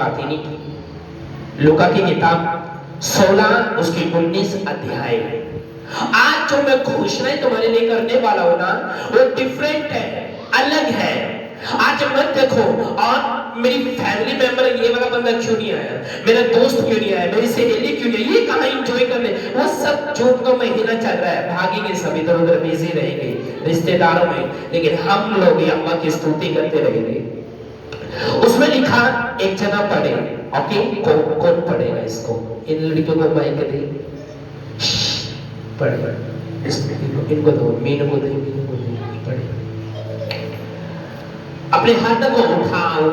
बात ही नहीं की। लूका की किताब 16 उसकी 19 अध्याय। आज जो मैं घोषणाएं तुम्हारे लिए करने वाला हूं ना, वो डिफरेंट है, अलग है। आज मत देखो और मेरी फैमिली मेंबर ये वाला बंदा क्यों नहीं आया, मेरा दोस्त क्यों नहीं आया, मेरी सहेली क्यों नहीं, ये कहां एंजॉय करने, वो सब जून का महीना चल रहा है, भागेंगे सब इधर उधर बिजी रहेंगे रिश्तेदारों में, लेकिन हम लोग अम्मा की स्तुति करते रहेंगे। उसमें लिखा एक जना पढ़े। ओके, कौन पढ़ेगा इसको? इन लड़कियों को माइक दे, पढ़ इनको दो, मीनू को दे, पढ़े। अपने हाथ को उठाओ,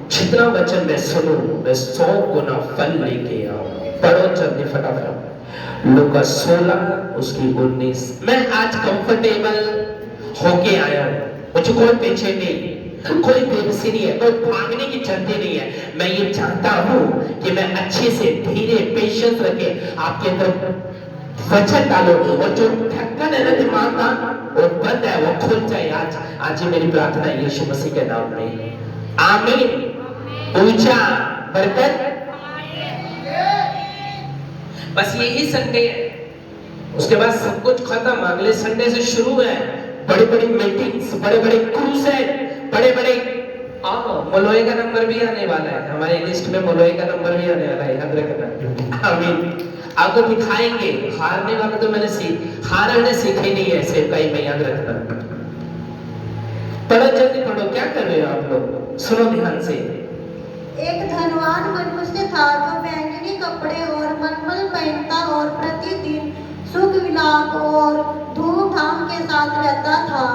जितना वचन मैं सुनूं मैं 100 गुना फल लेके आऊं। पढ़ो जल्दी फटाफट। लूका 16 उसकी 19। मैं आज कंफर्टेबल होके आया हूं, मुझे कोई पीछे नहीं, कोई बेबसी नहीं है, कोई भागने की जल्दी नहीं है। मैं ये चाहता हूं कि मैं अच्छे से धीरे पेशेंस रखे आपके अंदर वचन डालो, और जो ढक्कन है ना दिमाग का वो बंद है, वो खुल जाए आज ही मेरी प्रार्थना है यीशु मसीह के नाम में, आमीन। ऊंचा बरकत, बस यही संडे है, उसके बाद सब कुछ खत्म। अगले संडे से शुरू है बड़ी बड़ी मीटिंग्स, बड़े बड़े क्रूज है, बड़े बड़े मलोए का नंबर भी आने वाला है, हमारे लिस्ट में मलोए का नंबर भी आने वाला है, याद रखना। आमीन। आपको दिखाएंगे, हारने वाला तो हारने सीखे नहीं है सेवकाई में, याद रखना। पढ़ो जल्दी पढ़ो, क्या कर रहे हो आप लोग, सुनो ध्यान से। एक धनवान मनुष्य था जो बैंगनी कपड़े और मलमल पहनता और प्रतिदिन सुख विलाप और धूमधाम के साथ रहता था।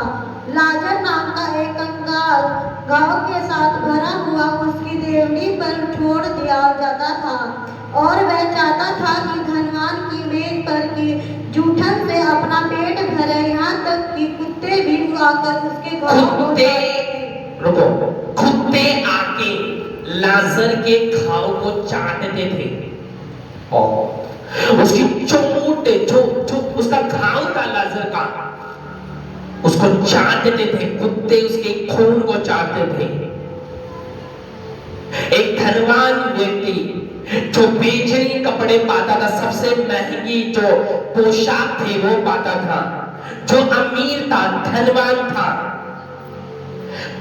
लाजर नाम का एक कंगाल गांव के साथ भरा हुआ उसकी देवड़ी पर छोड़ दिया जाता था, और वह चाहता था कि धनवान की मेज पर की जूठन से अपना पेट भरे, यहाँ तक कि कुत्ते भी आकर उसके कुत्ते आके लाजर के घाव को चाटते थे, और उसकी चोट जो उसका घाव था लाजर का, उसको चाटते थे कुत्ते, उसके खून को चाटते थे। एक धनवान व्यक्ति जो बेचैनी कपड़े पाता था, सबसे महंगी जो पोशाक थी वो पाता था, जो अमीर था, धनवान था,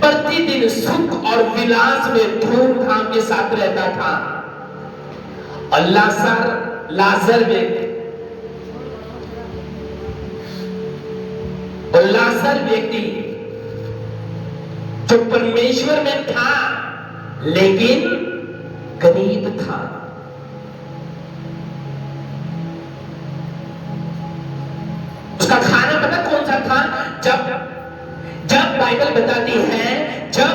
प्रतिदिन सुख और विलास में धूमधाम के साथ रहता था। और लाजर व्यक्ति जो परमेश्वर में था लेकिन गरीब था। उसका खाना पता कौन सा था? जब बाइबल बताती है, जब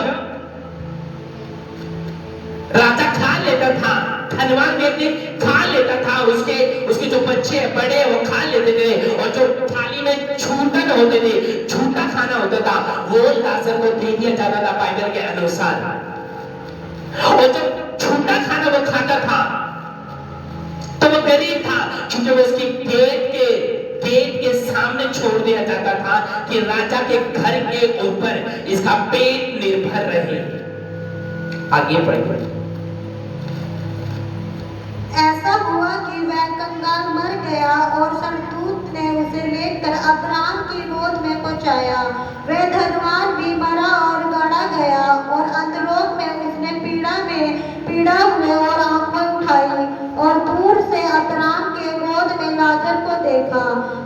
राजा खा लेता था, धनवान व्यक्ति खा लेता था, उसके जो बच्चे बड़े वो खा लेते थे, और जो थाली में छूटन होते थे, झूठा खाना होता था, वो लाजर को दे दिया जाता था बाइबल के अनुसार। और जब झूठा खाना वो खाता था तो वो गरीब था, क्योंकि वो उसकी पेट के सामने छोड़ दिया जाता था कि राजा के घर के ऊपर इसका पेट निर्भर रहे। आगे पढ़िए। ऐसा हुआ कि वह कंगाल मर गया और स्वर्गदूत ने उसे लेकर अब्राहम की गोद में पहुंचाया। वह धनवान भी मरा और गाड़ा गया, और अंतलोक में उसने पीड़ा हुए और आंखें उठाई और दूर से अब्राहम के गोद में लाजर को देखा।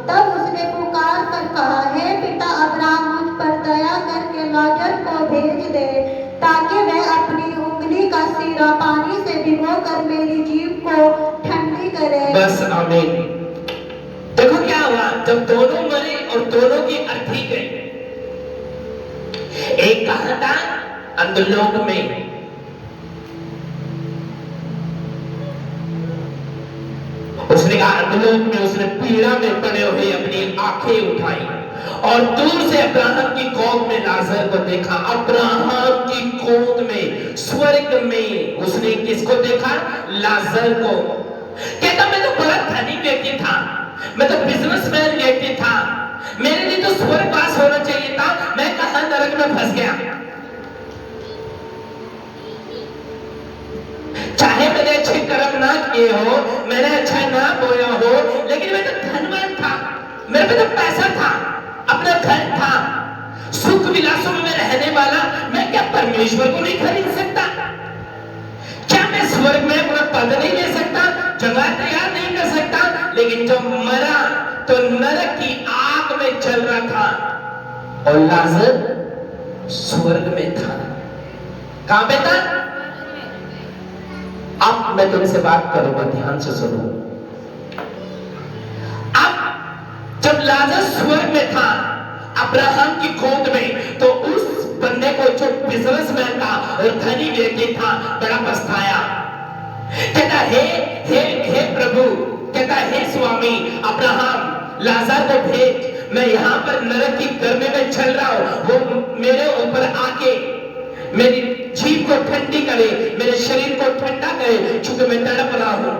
तब उसने पुकार कर कहा, हे पिता अब्राहम, मुझ पर दया करके लाजर को भेज दे, ताकि वह अपनी उंगली का सिरा पानी से भिगोकर मेरी जीभ को ठंडी करे। बस आमीन। देखो क्या हुआ, जब दोनों मरे और दोनों की अर्थी गई। एक कहा था अंधलोक में, उसने कहा अंधलोक में उसने पीड़ा में पड़े हुए अपनी आंखें उठाई और दूर से अब्राहम की गोद में लाजर को देखा। अब्राहम की गोद में स्वर्ग में उसने किसको देखा? लाजर को। कहता मैं तो बड़ा धनी व्यक्ति था, मैं तो बिजनेसमैन व्यक्ति था, मेरे लिए तो स्वर्गवास होना चाहिए था, मैं कहां नरक में फंस गया। किए हो, मैंने अच्छा ना बोया हो, लेकिन मैं तो धनवान था, मेरे पे तो पैसा था, अपना घर था, सुख विलासों में रहने वाला, मैं क्या परमेश्वर को नहीं खरीद सकता? क्या मैं स्वर्ग में अपना पद नहीं ले सकता, जगह तैयार नहीं कर सकता? लेकिन जब मरा तो नरक की आग में चल रहा था और लाजर स्वर्ग में था। कहां पे था? अब मैं तुमसे बात करूंगा, ध्यान से सुनो। अब जब लाजर स्वर्ग में था अब्राहम की गोद में, तो उस बंदे को जो बिजनेसमैन था और धनी व्यक्ति था बड़ा पछताया। कहता हे प्रभु, कहता हे स्वामी अब्राहम, लाजर को भेज, मैं यहाँ पर नरक की गर्मी में चल रहा हूं, वो मेरे ऊपर आके मेरी जीभ को ठंडी करे, मेरे शरीर को ठंडा करे, क्योंकि मैं तड़प रहा हूं।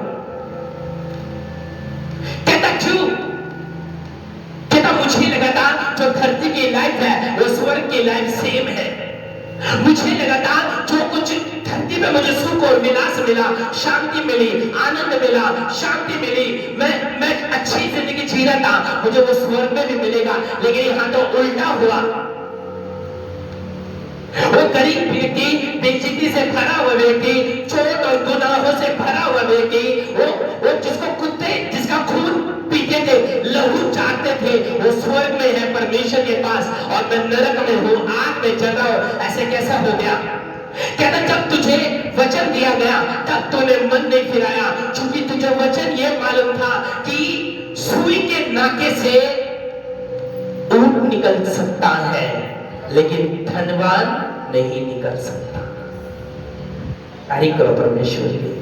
कहता क्यों? कहता मुझे लगा था जो धरती की लाइफ है वो स्वर्ग की लाइफ सेम है। मुझे लगा था जो कुछ धरती में मुझे सुख और विलास मिला, शांति मिली, आनंद मिला, शांति मिली, मैं अच्छी जिंदगी जी रहा था, मुझे वो स्वर्ग में भी मिलेगा। लेकिन यहाँ तो उल्टा हुआ। वो गरीब व्यक्ति, बेइज्जती से भरा हुआ व्यक्ति, चोट और गुनाहों से भरा हुआ व्यक्ति, वो जिसको कुत्ते, जिसका खून पीते थे, लहू चाटते थे, वो स्वर्ग में है परमेश्वर के पास, और मैं नरक में हूं, आग में जल रहा हूं। ऐसे कैसा हो गया? कहता जब तुझे वचन दिया गया तब तूने मन नहीं फिराया, क्योंकि तुझे वचन ये मालूम था कि सुई के नाके से ऊंट निकल सकता है, लेकिन धनवान नहीं निकल सकता। तारीफ करो परमेश्वर की।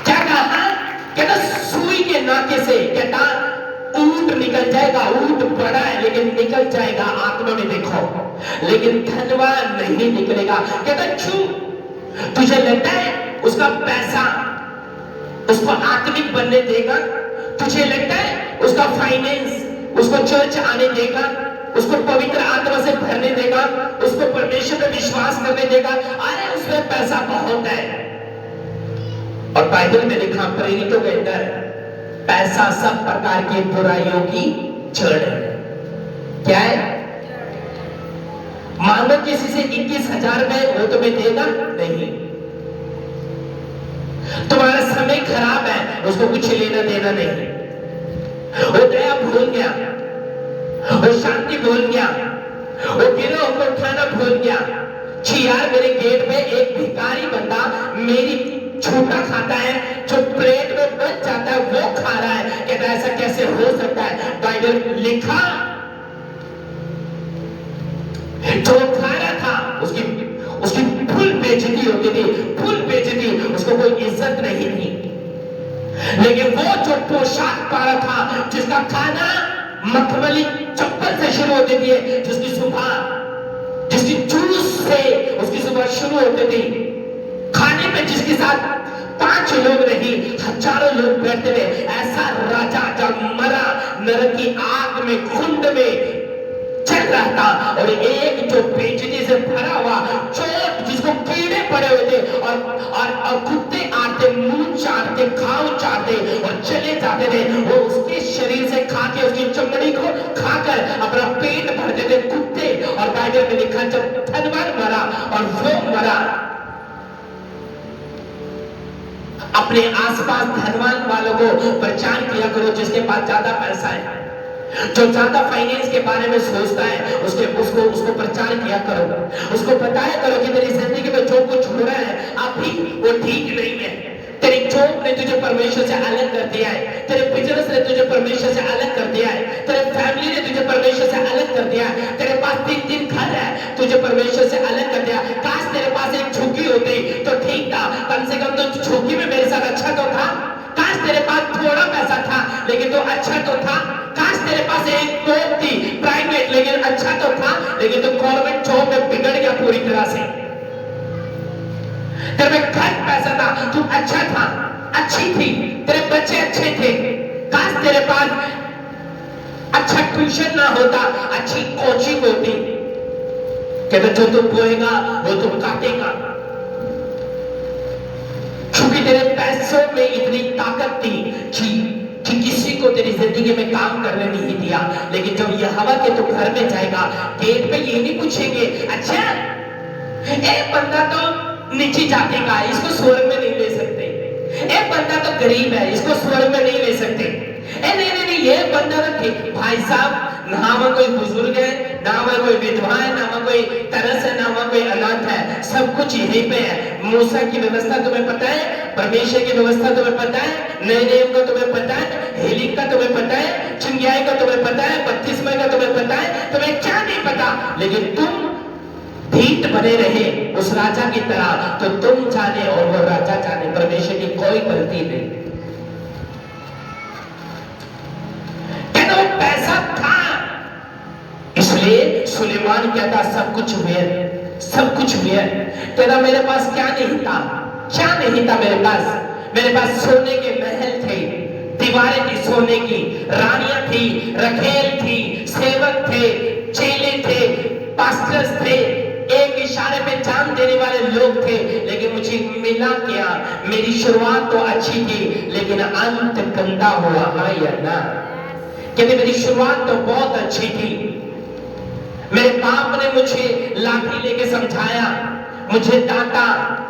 क्या कहा? कहता सुई के नाके से, कहता ऊंट निकल जाएगा, ऊंट बड़ा है लेकिन निकल जाएगा, आत्मा में देखो, लेकिन धनवान नहीं निकलेगा। कहता क्यों? तुझे लगता है उसका पैसा उसको आत्मिक बनने देगा? तुझे लगता है उसका फाइनेंस उसको चर्च आने देगा, उसको पवित्र आत्मा से भरने देगा, उसको परमेश्वर पे विश्वास करने देगा? अरे उसमें पैसा बहुत है। और बाइबल में लिखा, प्रेरितों के अंदर पैसा सब प्रकार की बुराइयों की जड़ है। क्या है? मांगो किसी से 21,000 में, वो तुम्हें देगा नहीं। तुम्हारा समय खराब है, उसको कुछ लेना देना नहीं। वो दया भूल गया, वो शांति भूल गया, वो गिरोह को उठाना भूल गया। यार मेरे गेट पे एक भिखारी बंदा मेरी छूटा खाता है, जो प्लेट में बच जाता है वो खा रहा है। कहता है ऐसा कैसे हो सकता है? बाइबल लिखा जो खा रहा था उसकी फुल बेइज्जती होती थी, फुल बेइज्जती, उसको कोई इज्जत नहीं थी। लेकिन वो जो पोशाक पा रहा था, जिसका खाना मखमली चप्पल से शुरू होती थी, जिसकी जूस से उसकी सुबह शुरू होती थी, खाने में जिसके साथ 5 लोग नहीं हजारों लोग बैठते थे, ऐसा राजा जब मरा नरक की आग में, कुंड में चल रहा था। और एक जो बेइज्जती से भरा हुआ, चोट जिसको कीड़े पड़े हुए थे, और कुत्ते आते, मुंह चाटते, घाव चाटते और चले जाते थे, वो उसके शरीर से खा के, उसकी चमड़ी को खाकर अपना पेट भरते थे कुत्ते। और बाइबल में लिखा जब धनवान मरा और वो मरा, अपने आसपास धनवान वालों को प्रचार किया करो, जिसके पास ज्यादा पैसा है, जो ज्यादा फाइनेंस के बारे में सोचता है, उसको प्रचार किया करो, उसको बताया करो कि तेरी जिंदगी में जो कुछ हो रहा है अभी वो ठीक नहीं है। तेरी जॉब ने तुझे परमेश्वर से अलग कर दिया है, तेरे बिजनेस ने तुझे परमेश्वर से अलग कर दिया है, तेरे फैमिली ने तुझे परमेश्वर से अलग कर दिया है, तेरे पास 3 घर है, तुझे परमेश्वर से अलग कर दिया। काश तेरे पास एक झुग्गी होती तो ठीक था, कम से कम तो झुग्गी में मेरे साथ अच्छा तो था। काश तेरे पास थोड़ा पैसा था लेकिन तो अच्छा तो था। काश तेरे पास एक जॉब थी प्राइवेट, लेकिन अच्छा तो था, लेकिन तो गवर्नमेंट जॉब में बिगड़ गया पूरी तरह से। तेरे में घट पैसा था, तू अच्छा था, अच्छी थी, तेरे बच्चे अच्छे थे। काश तेरे पास अच्छा ट्यूशन ना होता, अच्छी कोचिंग होती। कहते जो तुम बोएगा वो तुम काटेगा, क्योंकि तेरे पैसों में इतनी ताकत थी कि किसी को तेरी जिंदगी में काम करने नहीं दिया, लेकिन जब यहोवा के तू घर में जाएगा, गेट पे ये नहीं पूछेंगे, अच्छा एक बंदा तो नीची जाति का है, इसको स्वर्ग में नहीं ले सकते, एक बंदा तो गरीब है, इसको स्वर्ग में नहीं ले सकते, नहीं, ये बंदा तो ठीक। भाई साहब, ना वह कोई बुजुर्ग है, ना वह कोई विधवा है, ना वह कोई तरस है, ना वह कोई अनाथ है, सब कुछ यहीं पे है। मूसा की व्यवस्था तुम्हें पता है, परमेश्वर की व्यवस्था तुम्हें पता है, नए नियम का तुम्हें पता है, हेलिंग का तुम्हें पता है, चुंगियाई का तुम्हें पता है, बपतिस्मा का तुम्हें पता है, तुम्हें क्या नहीं पता, लेकिन तुम ढीठ बने रहे उस राजा की तरह, तो तुम जाने और वो राजा जाने, परमेश्वर की कोई गलती नहीं। कहना वो पैसा था, इसलिए सुलेमान कहता सब कुछ व्यर्थ, सब कुछ व्यर्थ। कहना मेरे पास क्या नहीं था, क्या नहीं था मेरे पास सोने के महल थे, दीवारें थी सोने की, रानियां थी, रखेल थी, सेवक थे, चेले थे, पास्टर्स थे, एक इशारे पे जान देने वाले लोग थे, लेकिन मुझे मिला क्या? मेरी शुरुआत तो अच्छी थी, लेकिन अंत गंदा हुआ। हाँ या ना? कहते मेरी शुरुआत तो बहुत अच्छी थी, मेरे बाप ने मुझे लाठी लेके समझाया, मुझे डांटा,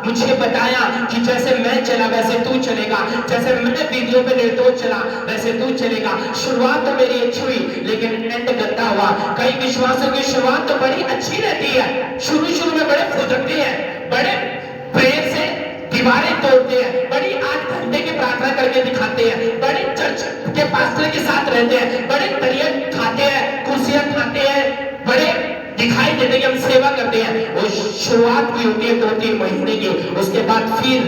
मुझे बताया कि जैसे मैं चला वैसे तू चलेगा, जैसे मैं वीडियो पे निर्दोष चला वैसे तू चलेगा। शुरुआत तो मेरी अच्छी हुई, लेकिन एंड गंदा हुआ। कई विश्वासों की शुरुआत तो बड़ी अच्छी रहती है, शुरू में बड़े फुदकते हैं, बड़े प्रेम से दीवारें तोड़ते हैं, बड़ी 8 घंटे की प्रार्थना करके दिखाते हैं, बड़े चर्च के पास्टर के साथ रहते हैं, बड़े तरिया खाते हैं, कुर्सियां खाते हैं, बड़े दिखाई देते कि हम सेवा करते हैं। वो शुरुआत की होती है 2-3 महीने की, उसके बाद फिर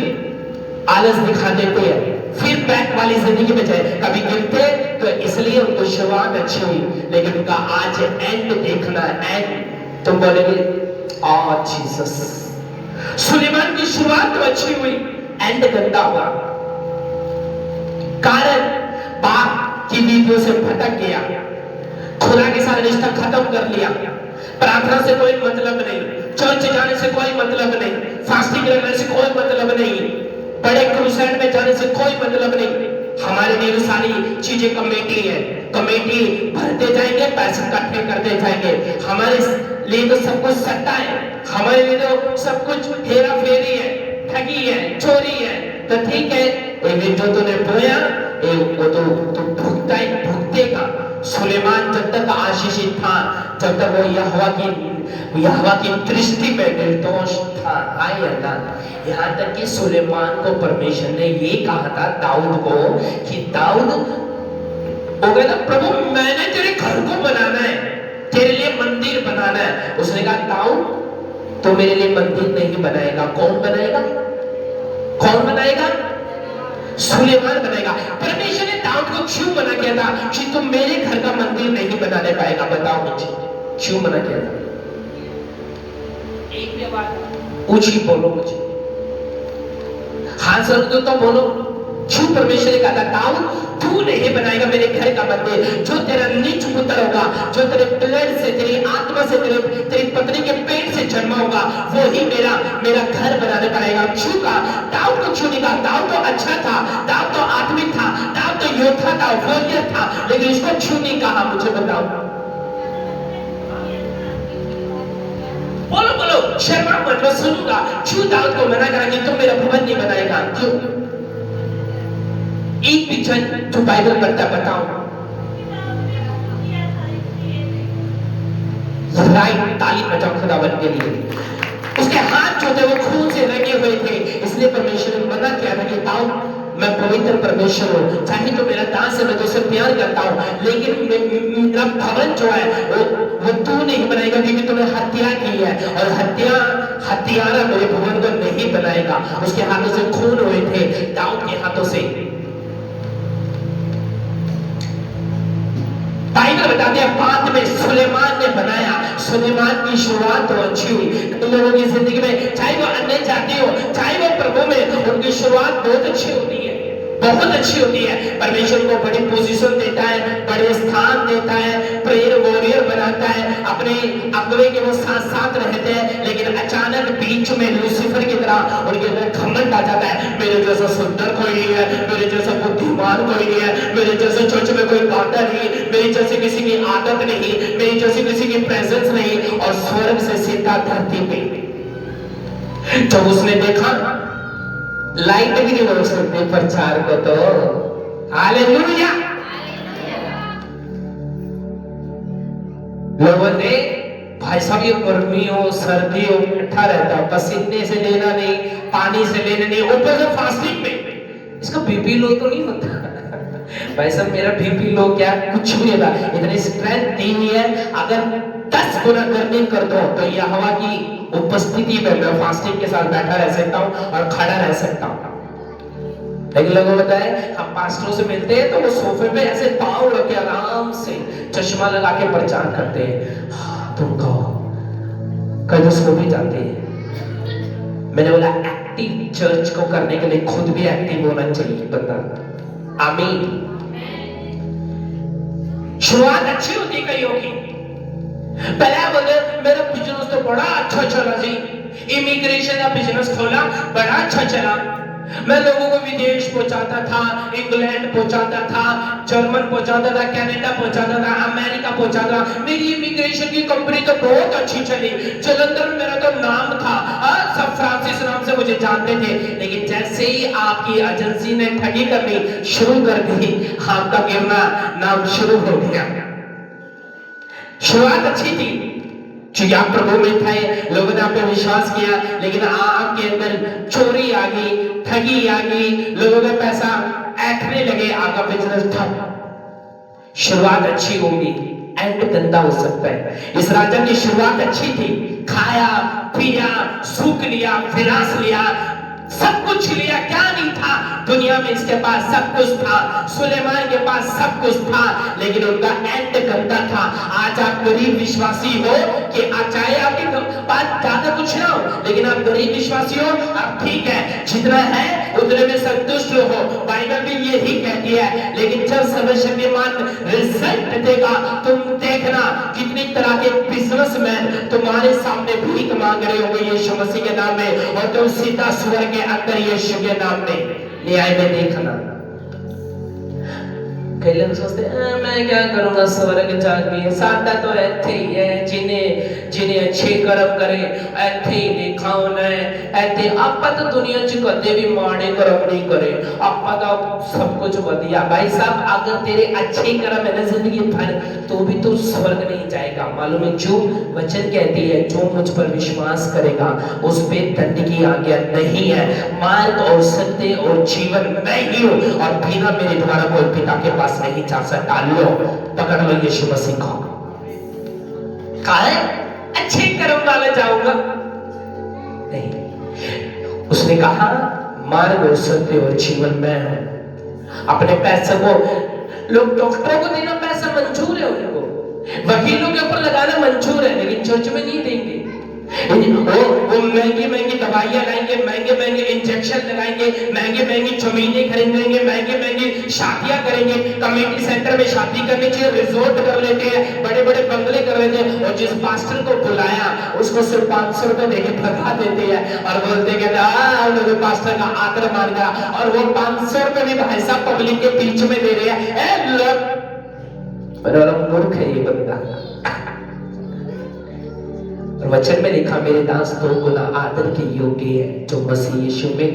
आलस दिखा देते हैं, फिर बैक वाली जिंदगी में जाए, कभी गिरते तो इसलिए उनको शुरुआत अच्छी हुई, लेकिन उनका आज एंड देखना। एंड तुम बोलेंगे आ जीसस, सुलेमान की शुरुआत तो अच्छी हुई, एंड गंदा हुआ। कारण बाप की वीडियो से भटक गया, खुदा के साथ रिश्ता खत्म कर लिया, प्रार्थना से कोई मतलब नहीं, चर्च जाने से कोई मतलब नहीं, फास्टिंग रखने से कोई मतलब नहीं, बड़े क्रूसेड में जाने से कोई मतलब नहीं। हमारे लिए सारी चीजें कमेटी है, कमेटी भरते जाएंगे, पैसे इकट्ठे करते जाएंगे। हमारे लिए तो सब कुछ सट्टा है, हमारे लिए तो सब कुछ हेरा फेरी है, ठगी है, चोरी है। तो ठीक है, जो तूने बोया वो तो भुगतेगा। सुलेमान जब तक आशीषित था, जब तक वो यहोवा की दृष्टि में निर्दोष था। हाय अल्लाह, यहाँ तक कि सुलेमान को परमेश्वर ने ये कहा था दाऊद को कि दाऊद, वो कहता प्रभु मैंने तेरे घर को बनाना है, तेरे लिए मंदिर बनाना है। उसने कहा दाऊद तो मेरे लिए मंदिर नहीं बनाएगा, कौन बनाएगा? कौन बनाएगा? सुलेमान बनाएगा। परमेश्वर ने दाऊद को क्यों मना किया था कि तुम मेरे घर का मंदिर नहीं बनाने पाएगा? बताओ मुझे, क्यों मना किया था? एक भी बात पूछी, बोलो मुझे, हाँ सर तो बोलो, क्यों परमेश्वर ने कहा था दाऊद तू नहीं बनाएगा मेरे घर का मंदिर? जो तेरा नीच पुत्र होगा, जो तेरे ब्लड से, तेरी आत्मा से, तेरी पत्नी के पेट से जन्मा होगा, वो ही मेरा घर बनाने पाएगा। क्यों कहा? दाऊद को क्यों नहीं कहा? दाऊद तो अच्छा था, दाऊद तो आत्मिक था, दाऊद तो योद्धा था, वॉरियर था, लेकिन इसको क्यों नहीं कहा? मुझे बताओ, बोलो बोलो, शर्मा मत, मैं सुनूंगा। क्यों दाऊद को मना करा कि तुम मेरा भवन नहीं बनाएगा? क्यों? एक भी जन जो बाइबल पढ़ता बताओ, राइट, ताली बजाओ खुदावंत के लिए। उसके हाथ जो थे वो खून से रंगे हुए थे, इसलिए परमेश्वर ने मना किया था कि दाऊद मैं पवित्र परमेश्वर हूँ, चाहे तो मेरा दास है, मैं तो उसे प्यार करता हूँ, लेकिन मेरा भवन जो है वो तू नहीं बनाएगा, क्योंकि तूने हत्या की है, और हत्यारा मेरे भवन को नहीं बनाएगा। उसके हाथों से खून हुए थे, दाऊद के हाथों से। बाइबल बताते हैं बाद में सुलेमान ने बनाया। सुलेमान की शुरुआत तो अच्छी हुई। लोगों की जिंदगी में चाहे वो अन्य जाति हो, चाहे वो प्रभु में, उनकी शुरुआत बहुत अच्छी होती है, बहुत अच्छी होती है। परमेश्वर को बड़ी पोजीशन देता है, बड़े स्थान देता है, प्रेयर वॉरियर बनाता है, अपने अगुवे के वो साथ रहते हैं, लेकिन अचानक बीच में लूसीफर की तरह उनके अंदर घमंड आ जाता है। मेरे जैसा सुंदर कोई नहीं है, मेरे जैसा बुद्धिमान कोई नहीं है, मेरे जैसे चर्च में कोई गाता नहीं, मेरी जैसी किसी की आदत नहीं, मेरी जैसी किसी की प्रेजेंस नहीं। और स्वर्ग से सीधा धरती पे जब उसने देखा, लाइट भी नहीं रोक सकते प्रचार को, तो हालेलुया। लोगों ने भाई साहब ये गर्मी हो सर्दी हो इकट्ठा रहता, पसीने से लेना नहीं, पानी से लेना नहीं, ऊपर से फास्टिंग में इसका बीपी लो तो नहीं होता। भाई साहब मेरा बीपी लो क्या, कुछ भी नहीं, इतनी स्ट्रेंथ दी हुई है। अगर 10 गुना गर्मी कर दो तो यह हवा की उपस्थिति में मैं फास्टिंग के साथ बैठा रह सकता हूँ और खड़ा रह सकता हूँ। लेकिन लोगों को बताए, हम पास्टरों से मिलते हैं तो वो सोफे पे ऐसे पाँव रख के आराम से चश्मा लगा के प्रचार करते हैं। हाँ, तुम कहो कभी सो भी जाते हैं। मैंने बोला एक्टिव चर्च को करने के लिए खुद भी एक्टिव होना चाहिए, बता। आमीन। शुरुआत अच्छी होती है कईयों की। पहले बोले मेरा बिजनेस तो बड़ा अच्छा चला जी, इमिग्रेशन का बिजनेस खोला, बड़ा अच्छा चला। मैं लोगों को विदेश पहुंचाता था, इंग्लैंड पहुंचाता था, जर्मन पहुंचाता था, कनाडा पहुंचाता था, अमेरिका पहुंचाता था। मेरी इमिग्रेशन की कंपनी तो बहुत अच्छी चली, जलंधर में मेरा तो नाम था, सब फ्रांसिस नाम से मुझे जानते थे। लेकिन जैसे ही आपकी एजेंसी ने ठगी करनी शुरू कर दी, आपका गिरना नाम शुरू हो गया। शुरुआत अच्छी थी क्योंकि आप प्रभु में थे, लोगों ने आप पे विश्वास किया, लेकिन आपके अंदर चोरी आ गई, ठगी आ गई, लोगों का पैसा ऐंठने लगे, आपका बिजनेस ठप। शुरुआत अच्छी होगी, एंड गंदा हो सकता है। इस राजा की शुरुआत अच्छी थी, खाया पिया सूख लिया, फिरास लिया, सब कुछ लिया, क्या नहीं था दुनिया में, इसके पास सब कुछ था, सुलेमान के पास सब कुछ था, लेकिन उनका एंड गंदा था। आज आप गरीब विश्वासी हो कि चाहे आपके पास ज्यादा कुछ ना हो, लेकिन आप गरीब विश्वासी हो, आप ठीक है, जितना है उतने में संतुष्ट हो, बाइबल भी यही कहती है। लेकिन जब सर्वशक्तिमान रिजल्ट देगा, तुम देखना कितनी तरह के बिजनेसमैन तुम्हारे सामने भीख मांग रहे होंगे यीशु मसीह के नाम में, और तुम सीधा स्वर्ग के अंदर यीशु के नाम में न्याय में देखना। कई लोग सोचते हैं मैं क्या करूंगा स्वर्ग जाके, सादा तो ऐथे ही है, जिन्हें अच्छे कर्म करे ऐथे ही लिखा होना है, ऐथे आपा तो दुनिया च कदे भी माड़े कर्म नहीं करे, आपा तो सब कुछ बढ़िया। भाई साहब अगर तेरे अच्छे कर्म है ना जिंदगी भर, तो भी तू स्वर्ग नहीं जाएगा। मालूम है, जो वचन कहती है जो मुझ पर विश्वास करेगा उस पे दंड की आज्ञा नहीं है। मार्ग और सत्य और जीवन मैं ही हूँ, और बिना मेरे द्वारा कोई पिता के पास नहीं जा सकता। लो पकड़ लो यीशु मसीह को। कहा है अच्छे कर्म वाले जाऊंगा नहीं, उसने कहा मार्ग और सत्य और जीवन मैं हूं। अपने पैसे को लोग डॉक्टरों को देना पैसा मंजूर है, उनको वकीलों के ऊपर लगाना मंजूर है, लेकिन चर्च में नहीं देंगे। वो महंगी महंगी दवाइयां लाएंगे, महंगे महंगे इंजेक्शन लगाएंगे, महंगे महंगी जमीनें खरीदेंगे, महंगे महंगी शादियां करेंगे, कम्युनिटी सेंटर में शादी करनी चाहिए, रिजोर्ट कर लेते हैं, बड़े बड़े बंगले कर लेते हैं, और जिस पास्टर को बुलाया उसको सिर्फ 500 रुपए देके भगा देते हैं और बोलते हैं पास्टर का आदर मान गया, और वो 500 रुपए भी भाई साहब पब्लिक के बीच में दे रहे हैं। मूर्ख है ये बंदा। और वचन में लिखा मेरे दास 2 गुना आदर के योग्य है जो मसीह यीशु में।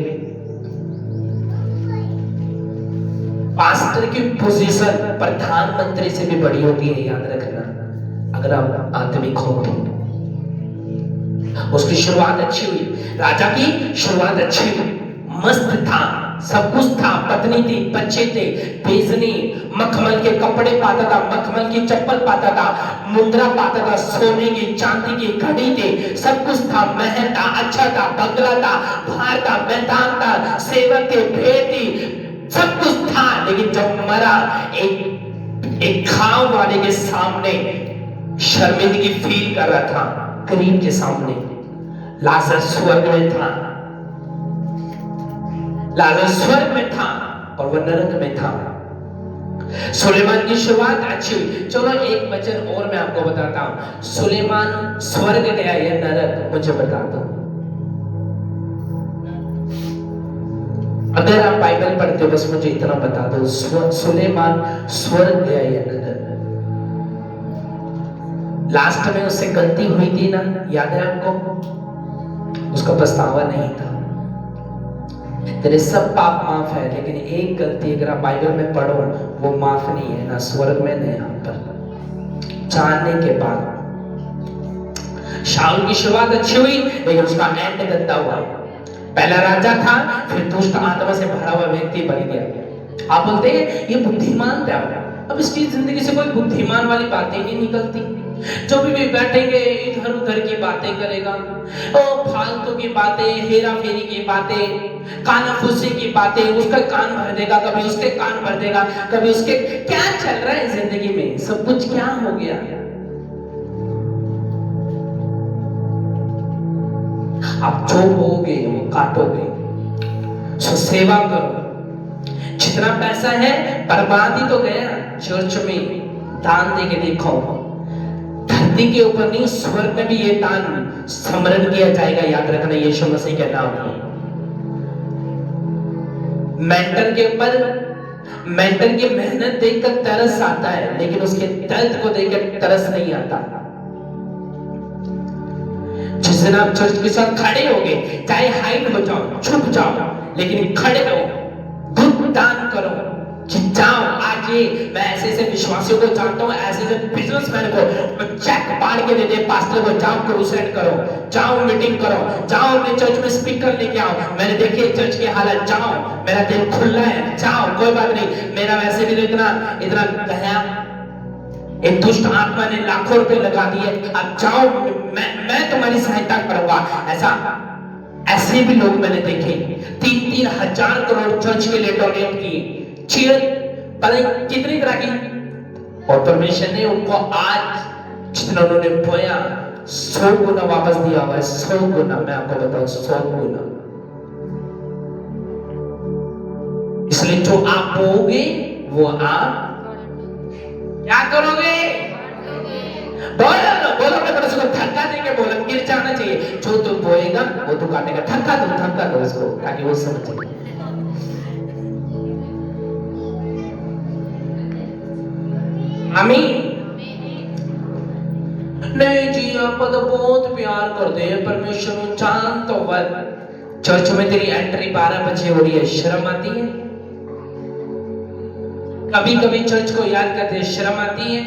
पास्टर की पोजीशन प्रधानमंत्री से भी बड़ी होती है, याद रखना, अगर आप आत्मिक हो तो। उसकी शुरुआत अच्छी हुई, राजा की शुरुआत अच्छी हुई, मस्त था, सब कुछ था, पत्नी थी, बच्चे थे, बेजनी मखमल के कपड़े पाता था, मखमल की चप्पल पाता था, मुद्रा पाता था, सोने की चांदी की घड़ी थी, सब कुछ था, महल था, अच्छा था, बंगला था, भार था, मैदान था, सेवक थे, भेड़ थी, सब कुछ था। लेकिन जब मरा एक खाव वाले के सामने शर्मिंदगी फील कर रहा था, गरीब के सामने। लाजर स्वर्ग में था, लाजर स्वर्ग में था और वह नरक में था। सुलेमान की शुरुआत अच्छी हुई। चलो एक वचन और मैं आपको बताता हूं, सुलेमान स्वर्ग गया या नरक, मुझे बता दो। अगर आप बाइबल पढ़ते हो, बस मुझे इतना बता दो, सुलेमान स्वर्ग गया या नगर? लास्ट में उससे गलती हुई थी ना, याद है आपको? उसका पछतावा नहीं था। तेरे सब पाप माफ है, लेकिन एक गलती अगर आप बाइबल में पढ़ो, वो माफ नहीं है, ना स्वर्ग में ना यहाँ पर। जानने के बाद शाऊल की शुरुआत अच्छी हुई, लेकिन उसका एंड गंदा हुआ। पहला राजा था, फिर दुष्ट आत्मा से भरा हुआ व्यक्ति बन गया। आप बोलते हैं ये बुद्धिमान था। अब इसकी जिंदगी से कोई बुद्धिमान वाली बातें नहीं निकलती। जो भी बैठेंगे इधर उधर की बातें करेगा, ओ फालतू की बातें, हेरा फेरी की बातें, कानाफूसी की बातें, उसका कान भर देगा, कभी उसके कान भर देगा, कभी उसके। क्या चल रहा है जिंदगी में? सब कुछ क्या हो गया? आप जो बोगे वो काटोगे। सो सेवा करो। जितना पैसा है बर्बाद ही तो गया। चर्च में दान दे के देखो, धरती के ऊपर नहीं, स्वर्ग में भी ये दान स्मरण किया जाएगा। याद रखना, यीशु मसीह के नाम में। मेंटल के ऊपर, मेंटल की मेहनत देखकर तरस आता है, लेकिन उसके दर्द को देखकर तरस नहीं आता। जिस दिन आप चर्च के साथ खड़े होगे, चाहे हाइट हो जाओ, छुप जाओ, लेकिन खड़े रहो, खुद दान करो कि जाओ आज ये मैं ऐसे ऐसे विश्वासियों को जानता हूँ, ऐसे ऐसे बिजनेसमैन को चेक बांट के दे दे पास्टर को, जाओ क्रूसेड करो, जाओ मीटिंग करो, जाओ अपने चर्च में स्पीकर लेके आओ। मैंने देखे चर्च के हालत, जाओ, मेरा दिल खुला है, जाओ, कोई बात नहीं, मेरा वैसे भी तो इतना इतना गया, एक दुष्ट आत्मा ने लाखों रुपए लगा दिए, अब जाओ, मैं तुम्हारी सहायता करूंगा। ऐसे भी लोग मैंने देखे 3-3 हजार करोड़ चर्च के लिए डोनेट किए, चीयर कितनी तरह की, और परमेश्वर ने उनको आज जितना उन्होंने बोया 100 गुना वापस दिया हुआ है। 100 गुना, मैं आपको बताऊं, 100 गुना। इसलिए जो आप बोगे वो आप क्या करोगे? बोलो बोलो अपने पड़ोसी को, धक्का देके बोलो, गिर जाना चाहिए। जो तू बोएगा वो तू काटेगा। धक्का दो उसको, ताकि वो समझे। आमीन। नहीं जी, आप तो बहुत प्यार करते हैं परमेश्वर, चांद तो वर। चर्च में तेरी एंट्री 12 बजे हो रही है, शर्म आती है? कभी कभी चर्च को याद करते हैं, शर्म आती है?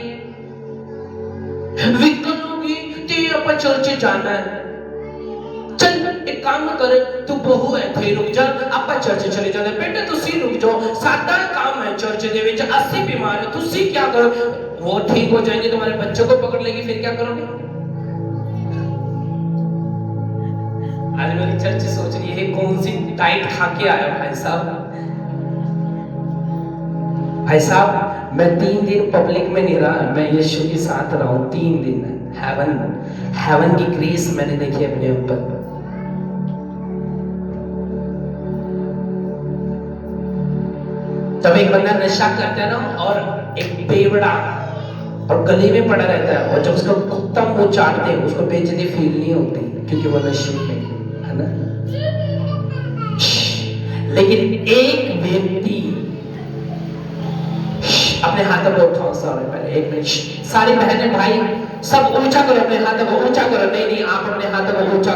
विकलोगी तेरे पर चर्च जाना है, चल एक काम कर, तू बहू है थे, रुक जा, आपा चर्च चले जाते। बेटे तुसी रुक जाओ, सादा काम है चर्च दे विच, 80 बीमार है, तुसी क्या करो? वो ठीक हो जाएंगे, तुम्हारे बच्चों को पकड़ लेगी, फिर क्या करोगे? आज मेरी चर्च सोच रही है कौन सी टाइट खा के आया भाई साहब। भाई साहब, मैं 3 दिन पब्लिक में नहीं रहा, मैं यीशु के साथ रहा हूं 3 दिन। हेवन की ग्रेस मैंने देखी अपने ऊपर। तब एक बंदा नशा करता है ना, और एक बेवड़ा और गले में पड़ा रहता है, और जब उसका कुत्ता मुंह चाटते हैं, उसको बेइज्जती फील नहीं होती, क्योंकि वो नशे में है ना। लेकिन एक व्यक्ति अपने हाथों को उठाओ, सारे पहले 1 मिनट, सारी बहनें भाई सब ऊंचा करो, अपने हाथों को ऊंचा करो। नहीं, आप अपने हाथों को ऊंचा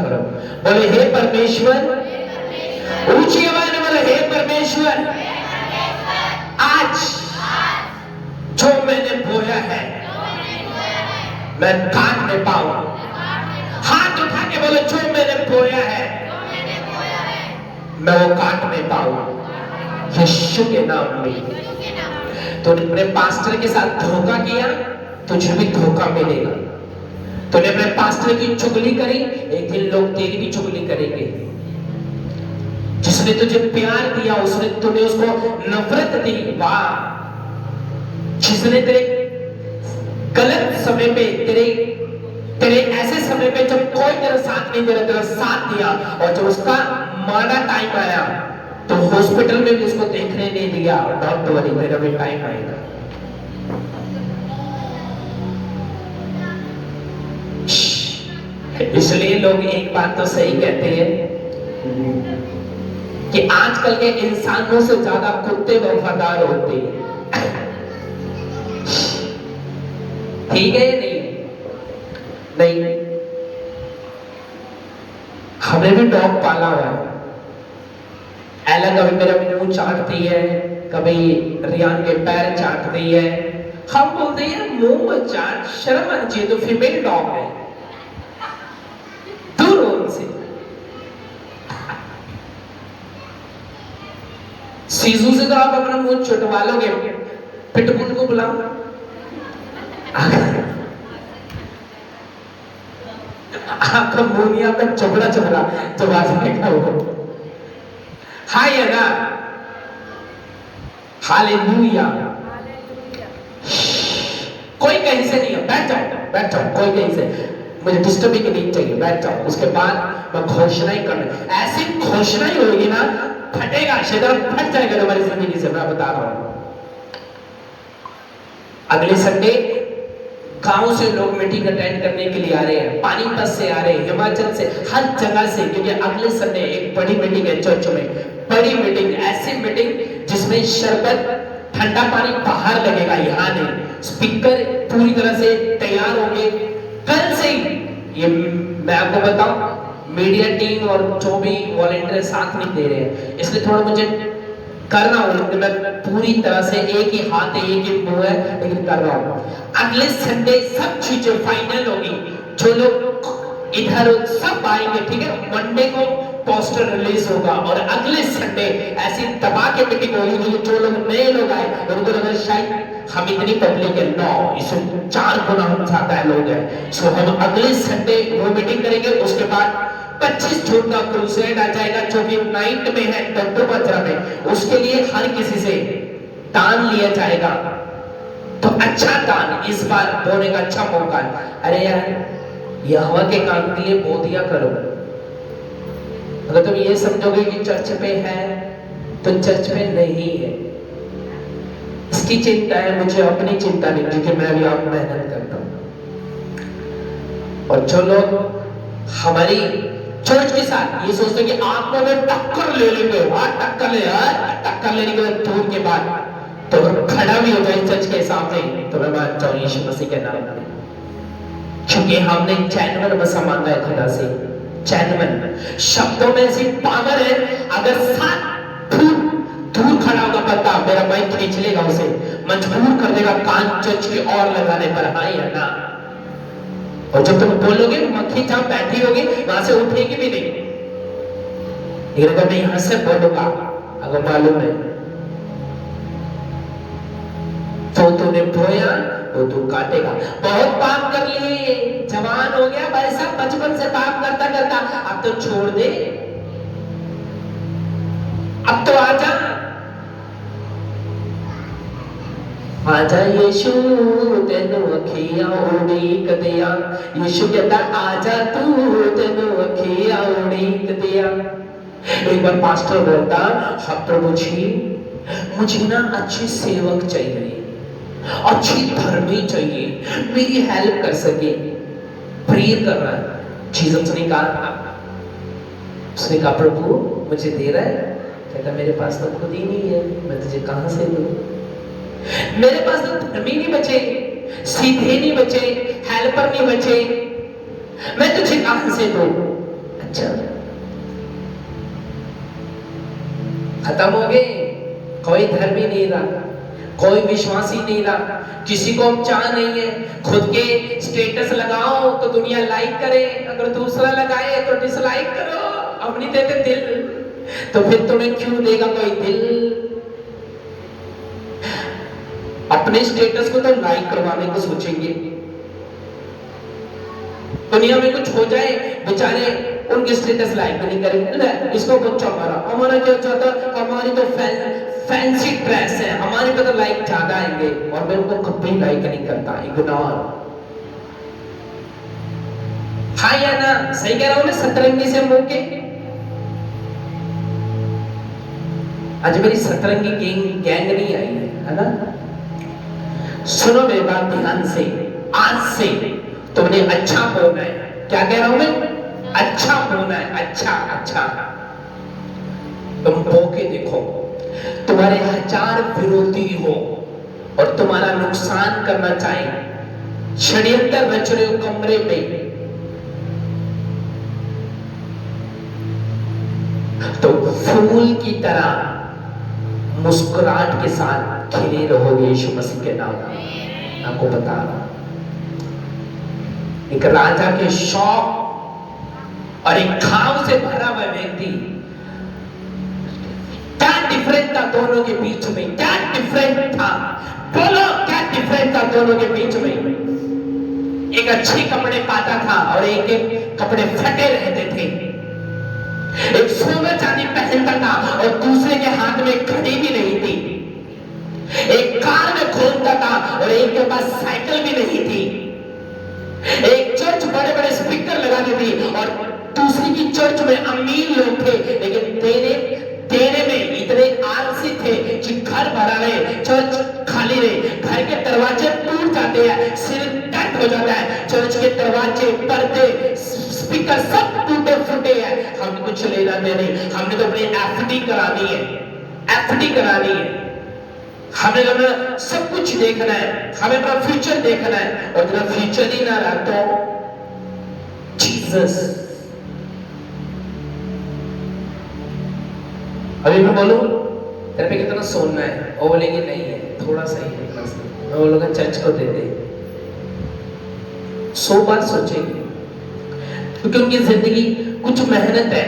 करो, बोले हे परमेश्वर, ऊंची आवाज में बोले हे परमेश्वर, आज जो मैंने बोया है मैं काट नहीं पाऊं। हाथ उठा के बोले जो मैंने बोया है मैं वो काट नहीं पाऊं, यीशु के नाम में। तूने अपने पास्टर के साथ धोखा किया, तुझे भी धोखा मिलेगा। तूने अपने पास्टर की चुगली करी, एक दिन लोग तेरी भी चुगली करेंगे। जिसने तुझे प्यार दिया, उसने तूने उसको नफरत दी, वाह। जिसने तेरे गलत समय पे, तेरे ऐसे समय पे जब कोई तेरा साथ नहीं दे रहा, तेरा साथ दिया, और जब उसका माड़ा टाइम आया तो हॉस्पिटल में भी उसको देखने नहीं दिया। डॉक्टर वाली मेरा भी टाइम आएगा। इसलिए लोग एक बात तो सही कहते हैं, कि आजकल के इंसानों से ज्यादा कुत्ते वफादार होते हैं। ठीक है या नहीं? नहीं, हमने भी डॉग पाला हुआ है। एला कभी मेरा मुंह चाटती है, कभी रियान के पैर चाटती है। हम बोलते हैं मुंह मत चाट, शर्म आनी चाहिए, तो फीमेल डॉग है, दूर हो उनसे। सीजू से तो आप अपना मुंह छुटवा लोगे, पिटबुल को बुलाओ, आपका मुंह नहीं, आपका चबड़ा चबड़ा चबा जाएगा वो। हाय है ना, हालेलुया। कोई कहीं से नहीं है, बैठ जाओ बैठ जाओ, कोई कहीं से मुझे डिस्टर्बिंग नहीं चाहिए, बैठ जाओ। उसके बाद मैं घोषणा ही करना, ऐसी घोषणा ही होगी ना, फटेगा, शैतान फट जाएगा तुम्हारी जिंदगी से, मैं बता रहा हूं। अगले संडे गांव से लोग मीटिंग अटेंड करने के लिए आ रहे हैं, पानीपत से आ रहे हैं, हिमाचल से, हर जगह से, क्योंकि अगले संडे एक बड़ी मीटिंग है चर्च में। बड़ी मीटिंग, ऐसी मीटिंग जिसमें शरबत, ठंडा पानी बाहर लगेगा, यहाँ नहीं। स्पीकर पूरी तरह से तैयार होंगे कल से ही। ये मैं आपको बताऊं, मीडिया टीम और जो भी वॉलंटियर साथ नहीं दे रहे हैं, इसलिए थोड़ा मुझे करना हो, लेकिन मैं पूरी तरह से, एक ही हाथ है एक ही मुंह है, लेकिन कर रहा हूं। अगले संडे सब चीजें फाइनल होगी, जो लोग इधर सब आएंगे, ठीक है। मंडे को पोस्टर रिलीज होगा और अगले संडे ऐसी दबा के मीटिंग होगी, जो लोग नए लोग आए उनको लगा शायद हम इतनी पब्लिक है, नो, इससे 4 गुना हम ज्यादा लोग हैं। सो हम अगले संडे वो मीटिंग करेंगे। उसके बाद 25 जून का क्रूसेड आ जाएगा, जो कि नाइट में है, दत्तोपत्रा में। उसके लिए हर किसी से दान लिया जाएगा, तो अच्छा दान इस बार बोने का अच्छा मौका है। अरे यार, यहोवा के काम के लिए बो दिया करो। अगर तुम ये समझोगे कि चर्च पे है, तो चर्च पे नहीं है। इसकी चिंता है, मुझे अपनी चिंता नहीं, क्योंकि मैं भी आप मेहनत करता हूं। और जो लोग हमारी चर्च के साथ ये सोचते हैं कि आप लोग टक्कर ले लेंगे, टक्कर ले, टक्कर लेने के बाद दूर के बाद तो खड़ा भी हो जाए चर्च के सामने, तो मैं मानता हूं यीशु मसीह के नाम में, क्योंकि हमने चैनवन बसा मांगा है खुदा से। चैनवन शब्दों में ऐसी पावर है, अगर 7 फुट दूर खड़ा होगा बंदा, मेरा माइक खींच लेगा, उसे मजबूर कर देगा कान चर्च की ओर लगाने पर, हाँ या ना। और जब तुम बोलोगे, मक्खी जहां बैठी होगी वहां से उठेगी भी नहीं, लेकिन अगर मैं यहां से बोलूंगा, अगर मालूम है तो तूने बोया वो तू काटेगा। बहुत पाप कर लिए, जवान हो गया भाई साहब, बचपन से पाप करता करता, अब तो छोड़ दे, अब तो आजा, आजा यीशु तेनू अखियां उड़ीक दिया। यीशु कहता आजा तू, तेनू अखियां उड़ीक दिया। एक बार पास्टर बोलता, हाँ प्रभु जी, मुझे ना अच्छी सेवक चाहिए, अच्छी धर्मी चाहिए, मेरी हेल्प कर सके। प्रेयर कर रहा है। जीसस ने कहा, उसने कहा प्रभु मुझे दे रहा है? कहता मेरे पास तो खुद ही नहीं है, मैं तुझे कहां से दूं? मेरे पास तो धर्मी नहीं बचे, सीधे नहीं बचे, हेल्पर नहीं बचे, मैं तुझे कहां से दूं? अच्छा, खत्म हो गए, कोई धर्मी नहीं रहा, कोई विश्वासी नहीं रहा, किसी को चाह नहीं है। खुद के स्टेटस लगाओ तो दुनिया लाइक करे, अगर दूसरा लगाए तो डिसलाइक करो। अब नहीं देते दिल, तो फिर तुम्हें क्यों देगा कोई दिल? अपने स्टेटस को तो लाइक करवाने को सोचेंगे। दुनिया में कुछ हो जाए, बेचारे उनके स्टेटस लाइक नहीं करेंगे। इसको बच्चा हमारा क्या चाहता, हमारी तो फैंसी ड्रेस है, हमारे पे तो लाइक ज्यादा आएंगे, और मैं उनको कभी लाइक नहीं करता, इग्नोर। हाँ या ना? सही कह रहा हूं मैं? सतरंगी से मुंह के, आज मेरी सतरंगी गैंग नहीं आई है ना? सुनो मेरी बात ध्यान से, आज से तुमने अच्छा बोलना है। क्या कह रहा हूं मैं? अच्छा बोलना है, अच्छा अच्छा। तुम बो के देखो, तुम्हारे 1000 विरोधी हो और तुम्हारा नुकसान करना चाहे, षड्यंत्र रच रहे हो कमरे में, तो फूल की तरह मुस्कुराहट के साथ खिले रहोगे यीशु मसीह के नाम में। आपको बता रहा, एक राजा के शौक और एक घाव से भरा हुआ व्यक्ति, क्या डिफरेंस था दोनों के बीच में? क्या डिफरेंस था? बोलो, क्या डिफरेंस था दोनों के बीच में? एक अच्छे कपड़े पाता था और एक एक कपड़े फटे रहते थे। एक सोना चांदी पहनता था और दूसरे के हाथ में घड़ी भी नहीं थी। एक कार में घूमता था और एक के पास साइकिल भी नहीं थी। एक चर्च बड़े बड़े स्पीकर लगा दी थी और दूसरी की चर्च में अमीर लोग थे, लेकिन देने में इतने आलसी थे कि घर भरा रहे, चर्च खाली रहे, घर के दरवाजे टूट जाते हैं, सिर दर्द हो जाता है, चर्च के दरवाजे, पर्दे, स्पीकर सब टूटे फूटे हैं। हमने कुछ लेना नहीं, हमने तो अपनी एफडी करानी है, एफडी करानी है, हमें अपना सब कुछ देखना है, हमें अपना फ्यूचर देखना है। और तेरा फ्यूचर ही ना रहा तो जीसस, अभी मैं बोलूं तेरे पे कितना सोना है, वो बोलेंगे नहीं है, थोड़ा सा ही है, मैं बोलूंगा चर्च को दे दे। 100 बार सोचेंगे, क्योंकि उनकी जिंदगी कुछ मेहनत है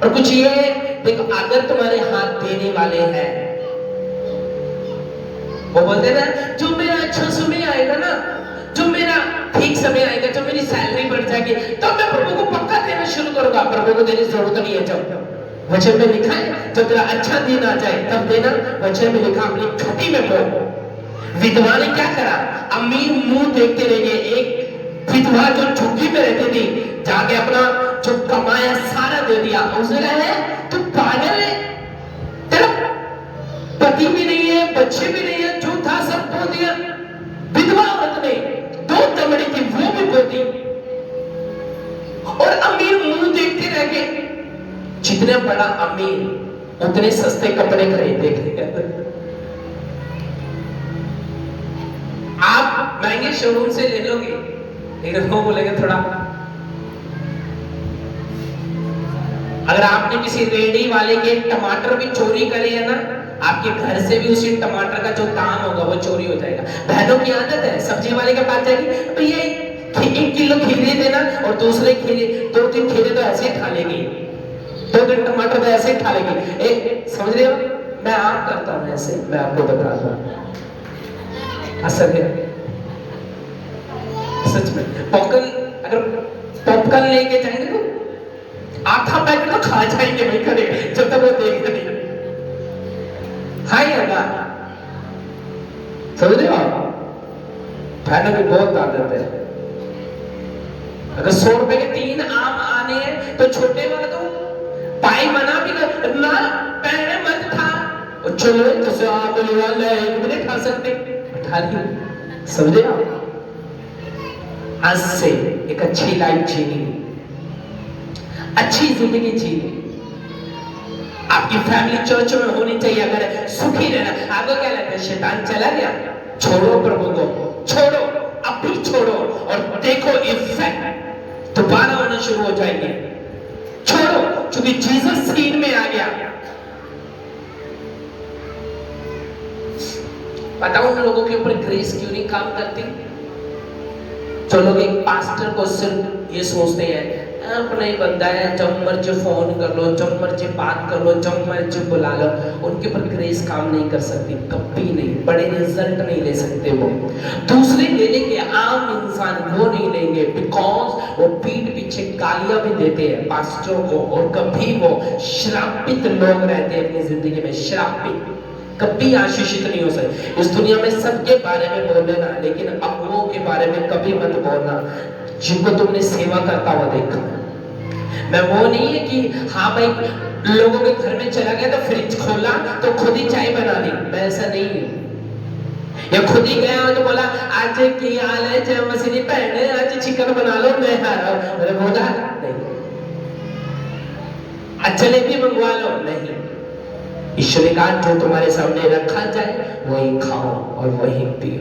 और कुछ ये है। देखो, अगर तुम्हारे हाथ देने वाले हैं, वो बोलते ना, जो मेरा अच्छा समय आएगा ना, जो मेरा ठीक समय आएगा, जो मेरी सैलरी बढ़ जाएगी, तो मैं प्रभु को पक्का देना शुरू करूंगा। प्रभु को देने की जरूरत नहीं है, जब वचन में लिखा है जब तेरा अच्छा दिन आ जाए तब देना। वचन में लिखा अपनी खटी में बो। विधवा ने क्या करा? अमीर मुंह देखते रह गए। एक विधवा जो झुग्गी में रहती थी, जाके अपना जो कमाया सारा दे दिया। उसने कहा, तू पागल है, तेरा पति भी नहीं है, बच्चे भी नहीं है, जो था सब बो दिया। विधवा औरत ने 2 चमड़ी थी, वो भी बो दी। और अमीर मुंह देखते रह गए। जितने बड़ा अमीर उतने सस्ते कपड़े खरीदे। आप महंगे शोरूम से ले लोगे, लेकिन वो बोलेंगे थोड़ा। अगर आपने किसी रेडी वाले के टमाटर भी चोरी करे है ना, आपके घर से भी उसी टमाटर का जो दाम होगा वो चोरी हो जाएगा। बहनों की आदत है, सब्जी वाले के पास जाएगी, भैया 1 किलो खीरे देना, और दूसरे खीरे 2-3 खीरे तो ऐसे ही खा लेगी, 2-3 टमाटर तो ऐसे ही खा लेगी। एक समझ रहे हो, मैं आप करता हूं ऐसे, मैं आपको बता रहा हूं, असर है सच में। पॉपकॉर्न, अगर पॉपकॉर्न लेके जाएंगे तो आधा पैकेट तो खा जाएंगे भाई, करेगा जब तक वो देख नहीं। हाँ या ना, समझ रहे हो आप? बहनों की बहुत आदत है। अगर 100 रुपए के 3 आम आने हैं तो छोटे वाला तो पाई बना भी कर ना, पहले मत खा, और चलो जैसे आप वाले नहीं खा सकते, उठा ली। समझे आप? आज से एक अच्छी लाइफ जीनी, अच्छी जिंदगी जीनी। आपकी फैमिली चर्च में होनी चाहिए। अगर सुखी रहना, आपको क्या लगता है शैतान चला गया? छोड़ो प्रभु को, छोड़ो, अब भी छोड़ो, और देखो इफेक्ट दोबारा होना शुरू हो जाएंगे। छोड़ो, क्योंकि जीसस सीन में आ गया। पता उन लोगों के ऊपर ग्रेस क्यों नहीं काम करती? जो लोग एक पास्टर को सिर्फ ये सोचते हैं, अपना ही बंदा है, जब मर्जी फोन कर लो, जब मर्जी बात कर लो, जब मर्जी बुला लो, उनके ऊपर ग्रेस काम नहीं कर सकती, कभी नहीं, बड़े रिजल्ट नहीं ले सकते। वो दूसरे ले लेंगे, आम इंसान वो नहीं लेंगे, बिकॉज वो पीठ पीछे गालियां भी देते हैं पास्टरों को, और कभी वो श्रापित लोग रहते हैं अपनी जिंदगी में, श्रापित, कभी आशीषित नहीं हो सकते। इस दुनिया में सबके बारे में बोल देना, लेकिन अगुओं के बारे में कभी मत बोलना जिनको तुमने सेवा करता हुआ देखा। मैं वो नहीं है कि हाँ भाई लोगों के घर में चला गया तो फ्रिज खोला तो खुद ही चाय बना ली, मैं ऐसा नहीं हूँ। या खुद ही गया तो बोला आज की हाल है, जय मसीह पहने, आज चिकन बना लो, मैं आ रहा हूँ, मैंने बोला नहीं। आज जलेबी मंगवा लो, नहीं। ईश्वर ने कहा जो तुम्हारे सामने रखा जाए वही खाओ और वही पियो।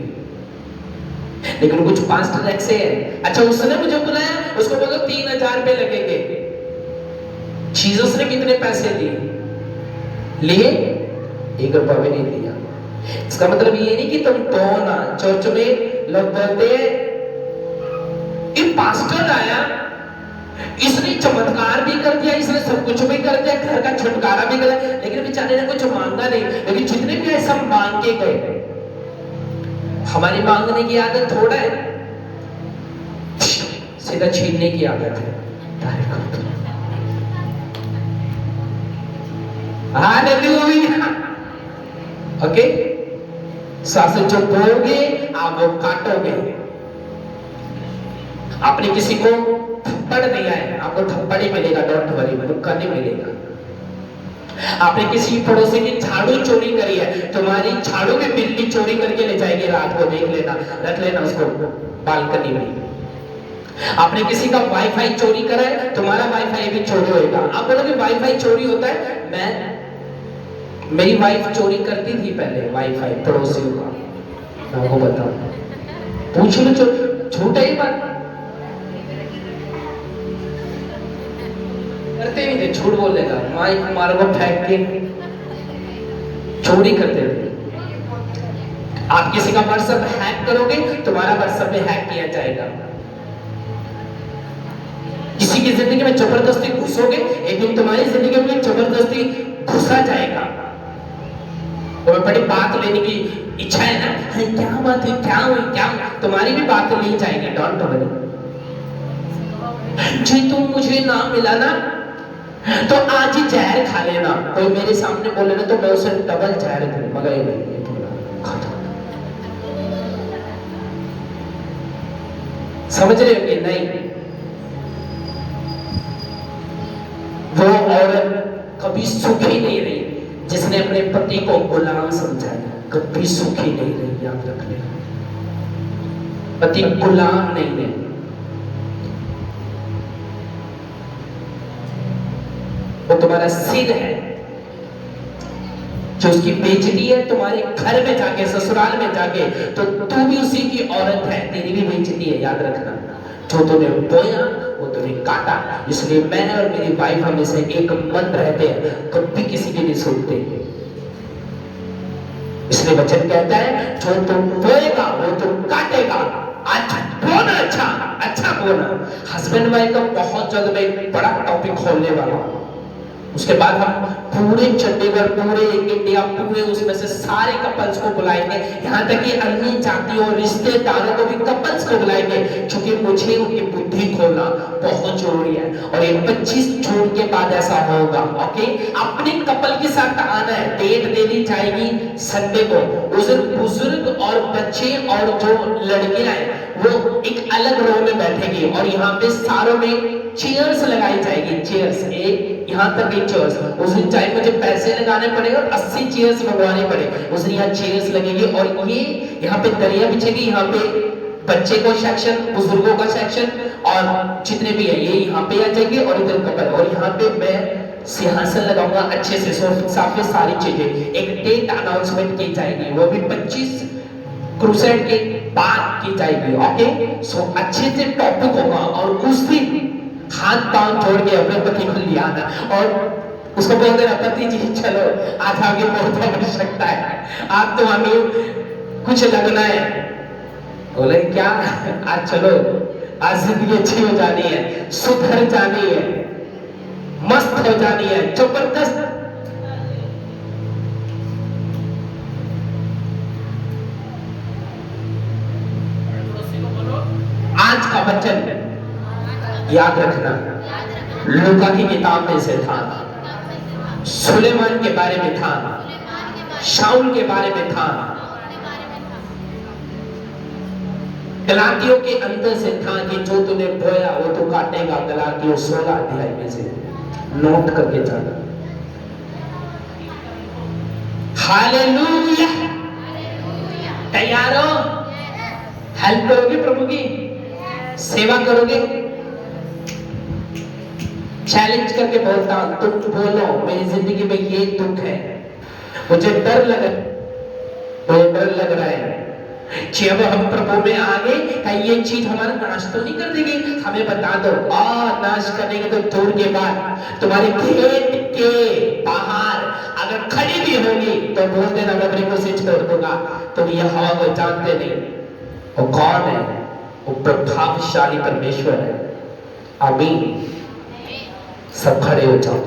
लेकिन कुछ पास्टर ऐसे हैं, अच्छा उसने मुझे बुलाया, उसको बोलो 3000 रुपए लगेंगे। जीसस ने कितने पैसे लिए? 1 रुपया भी नहीं दिया। इसका मतलब ये नहीं कि तुम दो ना। चर्च में लोग बोलते हैं ये पास्टर आया, इसने चमत्कार भी कर दिया, इसने सब कुछ भी कर दिया, घर का छुटकारा भी कर दिया, लेकिन बेचारे ने कुछ मांगा नहीं। लेकिन जितने भी ऐसा मांग के गए, हमारी मांगने की आदत थोड़ा है, सीधा छीनने की आदत है। हालेलुया। ओके, सास जो बोलोगे आप वो काटोगे। आपने किसी को थप्पड़ दिया है, आपको थप्पड़ ही मिलेगा, डोंट वरी, मुक्का नहीं मिलेगा। आपने किसी पड़ोसी की झाड़ू चोरी करी है, तुम्हारी झाड़ू भी बिल्ली चोरी करके ले जाएगी, रात को देख लेना, रख लेना उसको बालकनी में। आपने किसी का वाईफाई चोरी करा है, तुम्हारा वाईफाई भी चोरी होगा। आप बोलोगे वाईफाई चोरी होता है? मेरी वाइफ चोरी करती थी पहले वाईफाई पड़ोसियों का, मैं आपको बताऊं, पूछ लो, झूठ है ये बात, करते नहीं थे, झूठ बोल देगा, माइक हमारे को फेंक के चोरी करते थे। आप किसी का व्हाट्सएप हैक करोगे, तुम्हारा व्हाट्सएप भी हैक किया जाएगा। किसी की जिंदगी में जबरदस्ती घुसोगे, एक दिन तुम्हारी जिंदगी में जबरदस्ती घुसा जाएगा। तुम्हें बड़ी बात लेने की इच्छा है ना, है क्या बात है, क्या हुई, क्या हुई? तुम्हारी भी बात ली जाएगी, डोंट वरी। जी तुम मुझे ना मिला ना तो आज ही जहर खा लेना। कोई मेरे सामने बोले ना तो मैं उसे डबल जहर दूं, मगर ये नहीं, समझ रहे हो कि नहीं? वो औरत कभी सुखी नहीं रही जिसने अपने पति को गुलाम समझा, कभी सुखी नहीं रही, याद रख लेना। पति गुलाम नहीं है, वो तुम्हारा सिर है। जो उसकी बेइज्जती है तुम्हारे घर में जाके, ससुराल में जाके, तो तू भी उसी की औरत है, तेरी भी बेइज्जती है, याद रखना। जो तूने बोया वो तूने काटा। इसलिए मैं और मेरी वाइफ हमेशा एक मन रहते हैं, कभी किसी की नहीं सुनते। इसलिए वचन कहता है जो तुम बोएगा वो तुम काटेगा। आज बोना, अच्छा बोना। हस्बैंड वाइफ का बहुत जल्द में एक बड़ा टॉपिक खोलने वाला हूं। उसके बाद हम पूरे चंडीगढ़, पूरे इंडिया, पूरे उसमें से सारे कपल्स को बुलाएंगे, यहाँ तक कि अन्य जातियों, रिश्तेदारों को भी कपल्स को बुलाएंगे, क्योंकि मुझे उनकी बुद्धि खोलना बहुत जरूरी है। और ये 25 जून के बाद ऐसा होगा। ओके, अपने कपल के साथ आना है, डेट दे दी जाएगी संडे को। उस दिन बुजुर्ग और बच्चे और जो लड़कियां हैं वो एक अलग रो में बैठेंगे और यहाँ पे सारों में चेयर्स लगाई जाएगी। चेयर्स, एक यहाँ तक की चेयर्स। उस दिन चाहे मुझे पैसे लगाने पड़ेगा, 80 चेयर्स मंगवाने पड़े, उस दिन यहाँ चेयर्स लगेगी। और ये यहाँ पे दरिया बिछेगी, यहाँ पे बच्चे को सेक्शन, बुजुर्गों का सेक्शन, और जितने भी है ये यहाँ पे आ जाएंगे, और इधर कपल। और यहाँ पे मैं सिंहासन लगाऊंगा अच्छे से, साफ सारी चीजें। एक डेट अनाउंसमेंट की जाएगी, वो भी 25 क्रूसेड के बाद की जाएगी। ओके, सो अच्छे से टॉपिक होगा। और उस दिन हाथ पांव जोड़ के अपने पति को ले आना और उसको बोल देना, पति जी चलो आज आगे बहुत आवश्यकता है, आप तो हमें कुछ लगना है। बोले क्या, आज चलो, आज जिंदगी अच्छी हो जानी है, सुधर जानी है, मस्त हो जानी है, जबरदस्त। आज का वचन याद रखना, लूका की किताब में से था, सुलेमान के बारे में था, शाऊल के बारे में था, गलातियों के अंदर से था कि जो तूने बोया वो तो काटेगा। गलातियों 16 अध्याय में से नोट करके जाना। हालेलुया, तैयार हो? हेल्प करोगे प्रभु की, सेवा करोगे? चैलेंज करके बोलता हूं, तुम बोलो मेरी जिंदगी में ये दुख है, मुझे डर लग रहा है जब हम प्रभु में आगे कहीं ये चीज हमारा नाश तो नहीं कर देगी। हमें बता दो, नाश करने के तो दूर के बाद तुम्हारे गेट के बाहर अगर खड़ी भी होगी तो बोल देना मैं अपनी कोशिश छोड़ दूंगा। तुम ये हवा को जानते नहीं, वो कौन है? वो प्रभावशाली परमेश्वर है। आमीन। सब खड़े हो जाओ।